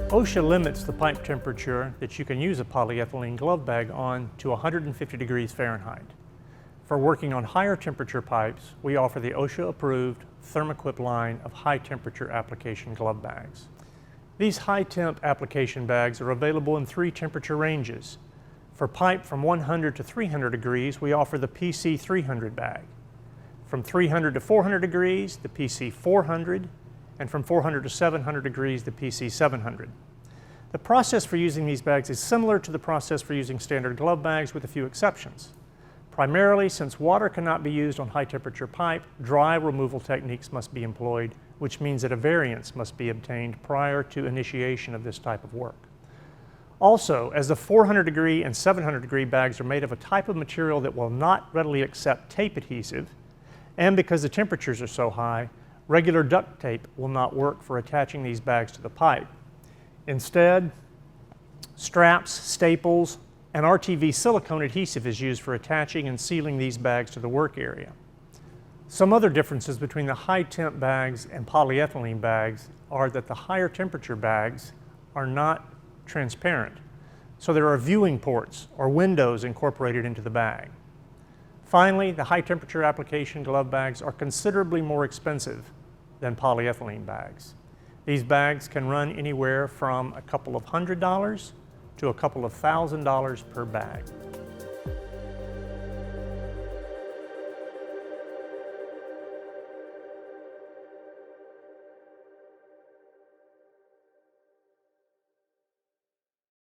OSHA limits the pipe temperature that you can use a polyethylene glove bag on to 150 degrees Fahrenheit. For working on higher temperature pipes, we offer the OSHA-approved Thermoquip line of high-temperature application glove bags. These high-temp application bags are available in 3 temperature ranges. For pipe from 100 to 300 degrees, we offer the PC 300 bag. From 300 to 400 degrees, the PC 400, and from 400 to 700 degrees, the PC 700. The process for using these bags is similar to the process for using standard glove bags with a few exceptions. Primarily, since water cannot be used on high temperature pipe, dry removal techniques must be employed, which means that a variance must be obtained prior to initiation of this type of work. Also, as the 400 degree and 700 degree bags are made of a type of material that will not readily accept tape adhesive, and because the temperatures are so high, regular duct tape will not work for attaching these bags to the pipe. Instead, straps, staples, and RTV silicone adhesive is used for attaching and sealing these bags to the work area. Some other differences between the high temp bags and polyethylene bags are that the higher temperature bags are not transparent, so there are viewing ports or windows incorporated into the bag. Finally, the high temperature application glove bags are considerably more expensive than polyethylene bags. These bags can run anywhere from a couple of $100s to a couple of $1,000s per bag.